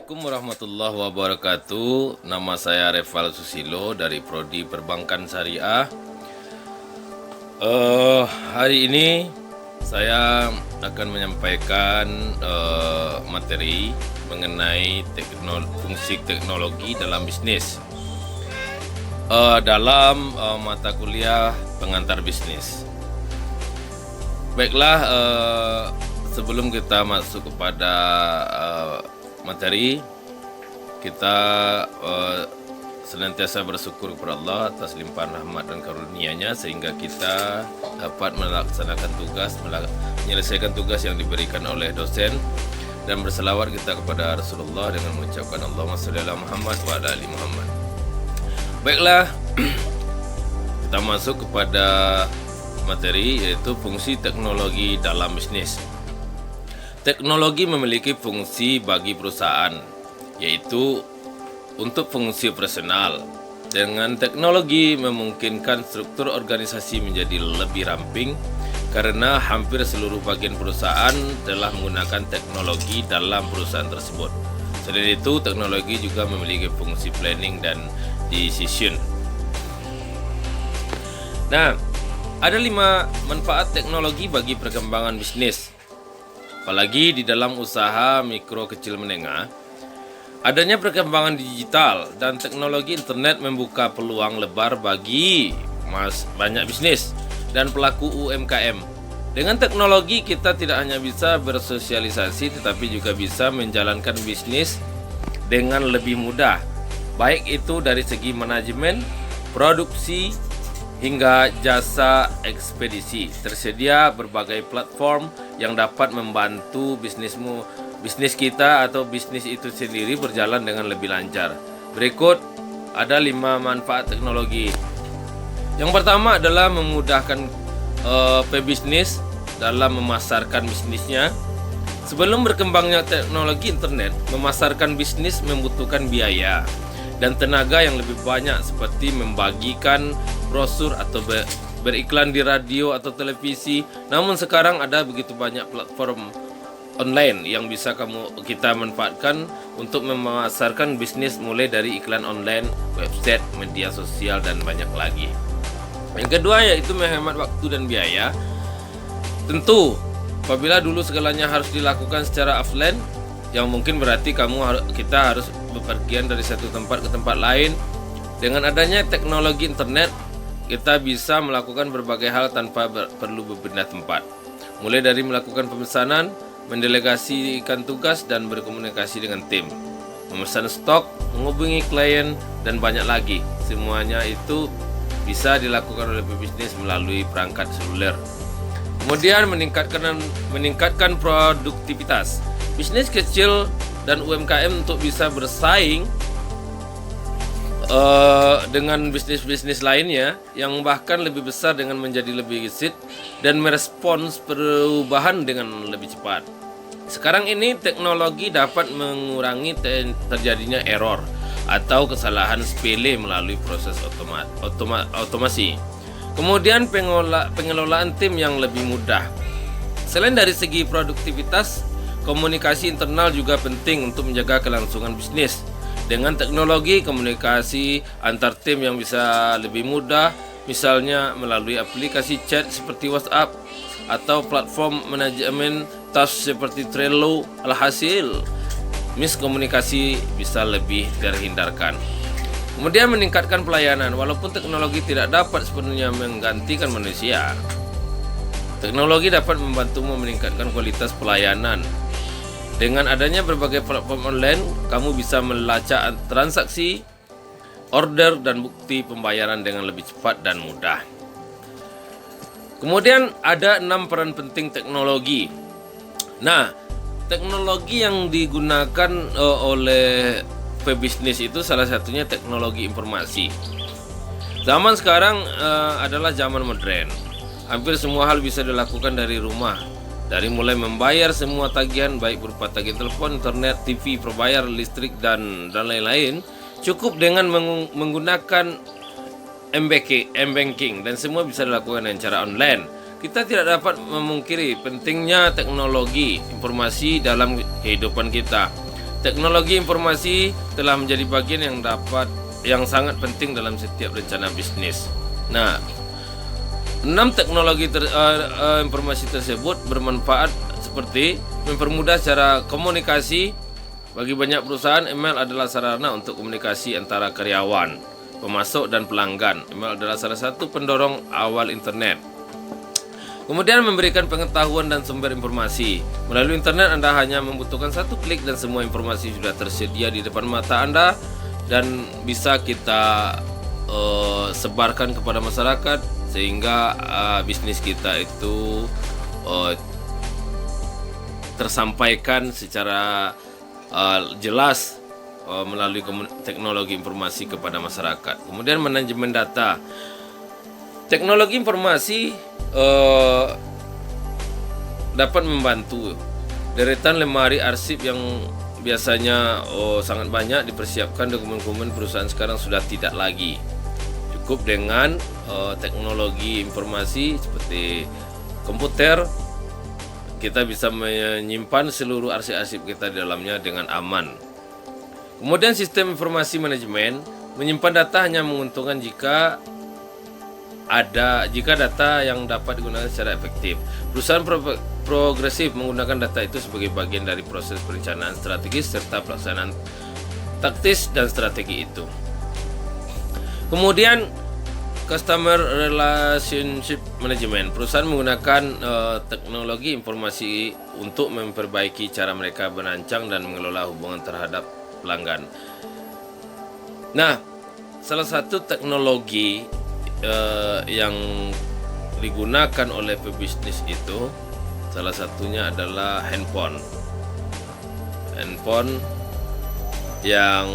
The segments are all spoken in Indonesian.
Assalamualaikum warahmatullahi wabarakatuh. Nama saya Reval Susilo dari Prodi Perbankan Syariah. Hari ini saya akan menyampaikan materi mengenai fungsi teknologi dalam bisnis dalam mata kuliah pengantar bisnis. Baiklah, sebelum kita masuk kepada materi, kita senantiasa bersyukur kepada Allah atas limpahan rahmat dan karunia-Nya sehingga kita dapat melaksanakan tugas, menyelesaikan tugas yang diberikan oleh dosen, dan berselawat kita kepada Rasulullah dengan mengucapkan Allahumma sholli ala Muhammad wa ala ali Muhammad. Baiklah, kita masuk kepada materi, yaitu fungsi teknologi dalam bisnis. Teknologi memiliki fungsi bagi perusahaan, yaitu untuk fungsi operasional. Dengan teknologi memungkinkan struktur organisasi menjadi lebih ramping karena hampir seluruh bagian perusahaan telah menggunakan teknologi dalam perusahaan tersebut. Selain itu, teknologi juga memiliki fungsi planning dan decision. Nah, ada 5 manfaat teknologi bagi perkembangan bisnis. Apalagi di dalam usaha mikro kecil menengah, adanya perkembangan digital dan teknologi internet membuka peluang lebar bagi banyak bisnis dan pelaku UMKM. Dengan teknologi kita tidak hanya bisa bersosialisasi tetapi juga bisa menjalankan bisnis dengan lebih mudah, baik itu dari segi manajemen, produksi, hingga jasa ekspedisi. Tersedia berbagai platform yang dapat membantu bisnis kita atau bisnis itu sendiri berjalan dengan lebih lancar. Berikut ada 5 manfaat teknologi. Yang pertama adalah memudahkan pebisnis dalam memasarkan bisnisnya. Sebelum berkembangnya teknologi internet, memasarkan bisnis membutuhkan biaya dan tenaga yang lebih banyak, seperti membagikan brosur atau beriklan di radio atau televisi. Namun sekarang ada begitu banyak platform online yang bisa kita manfaatkan untuk memasarkan bisnis, mulai dari iklan online, website, media sosial, dan banyak lagi. Yang kedua yaitu menghemat waktu dan biaya. Tentu apabila dulu segalanya harus dilakukan secara offline, yang mungkin berarti kita harus bepergian dari satu tempat ke tempat lain. Dengan adanya teknologi internet, kita bisa melakukan berbagai hal tanpa perlu berpindah tempat. Mulai dari melakukan pemesanan, mendelegasikan tugas, dan berkomunikasi dengan tim, memesan stok, menghubungi klien, dan banyak lagi. Semuanya itu bisa dilakukan oleh pebisnis melalui perangkat seluler. Kemudian meningkatkan produktivitas. Bisnis kecil dan UMKM untuk bisa bersaing dengan bisnis-bisnis lainnya yang bahkan lebih besar dengan menjadi lebih gesit dan merespons perubahan dengan lebih cepat. Sekarang ini teknologi dapat mengurangi terjadinya error atau kesalahan sepele melalui proses otomasi. Kemudian pengelolaan tim yang lebih mudah. Selain dari segi produktivitas, komunikasi internal juga penting untuk menjaga kelangsungan bisnis. Dengan teknologi, komunikasi antar tim yang bisa lebih mudah, misalnya melalui aplikasi chat seperti WhatsApp atau platform manajemen task seperti Trello. Alhasil, miskomunikasi bisa lebih terhindarkan. Kemudian meningkatkan pelayanan. Walaupun teknologi tidak dapat sepenuhnya menggantikan manusia, teknologi dapat membantumu meningkatkan kualitas pelayanan. Dengan adanya berbagai platform online, kamu bisa melacak transaksi, order, dan bukti pembayaran dengan lebih cepat dan mudah. Kemudian ada 6 peran penting teknologi. Nah, teknologi yang digunakan oleh pebisnis itu salah satunya teknologi informasi. Zaman sekarang adalah zaman modern. Hampir semua hal bisa dilakukan dari rumah. Dari mulai membayar semua tagihan, baik berupa tagihan telepon, internet, TV, perbayar listrik, dan lain-lain, cukup dengan menggunakan M-Banking, dan semua bisa dilakukan dengan cara online. Kita tidak dapat memungkiri pentingnya teknologi informasi dalam kehidupan kita. Teknologi informasi telah menjadi bagian yang sangat penting dalam setiap rencana bisnis. Nah, 6 teknologi informasi tersebut bermanfaat seperti mempermudah cara komunikasi. Bagi banyak perusahaan, email adalah sarana untuk komunikasi antara karyawan, pemasok, dan pelanggan. Email adalah salah satu pendorong awal internet. Kemudian memberikan pengetahuan dan sumber informasi. Melalui internet Anda hanya membutuhkan satu klik dan semua informasi sudah tersedia di depan mata Anda dan bisa kita sebarkan kepada masyarakat sehingga bisnis kita itu tersampaikan secara jelas melalui teknologi informasi kepada masyarakat. Kemudian manajemen data. Teknologi informasi dapat membantu deretan lemari arsip yang biasanya sangat banyak dipersiapkan. Dokumen-dokumen perusahaan sekarang sudah tidak lagi. Cukup dengan teknologi informasi seperti komputer, kita bisa menyimpan seluruh arsip-arsip kita di dalamnya dengan aman. Kemudian sistem informasi manajemen, menyimpan data hanya menguntungkan jika data yang dapat digunakan secara efektif. Perusahaan progresif menggunakan data itu sebagai bagian dari proses perencanaan strategis serta pelaksanaan taktis dan strategi itu. Kemudian Customer Relationship Management. Perusahaan menggunakan teknologi informasi untuk memperbaiki cara mereka merancang dan mengelola hubungan terhadap pelanggan. Nah, salah satu teknologi yang digunakan oleh pebisnis itu salah satunya adalah handphone yang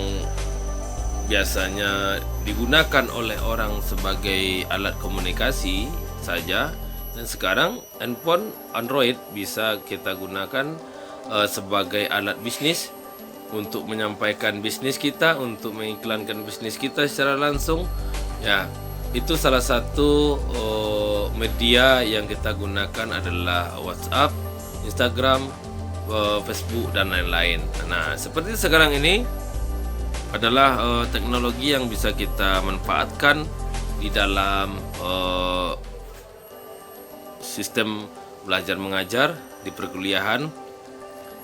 biasanya digunakan oleh orang sebagai alat komunikasi saja, dan sekarang handphone Android bisa kita gunakan sebagai alat bisnis untuk menyampaikan bisnis kita, untuk mengiklankan bisnis kita secara langsung. Ya, itu salah satu media yang kita gunakan adalah WhatsApp, Instagram, Facebook, dan lain-lain. Nah, seperti sekarang ini adalah teknologi yang bisa kita manfaatkan di dalam sistem belajar mengajar di perkuliahan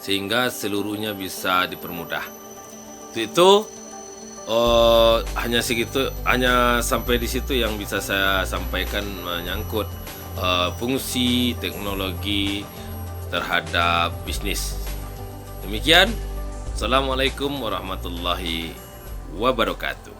sehingga seluruhnya bisa dipermudah. Itu hanya sampai di situ yang bisa saya sampaikan menyangkut fungsi teknologi terhadap bisnis. Demikian. Assalamualaikum warahmatullahi wabarakatuh.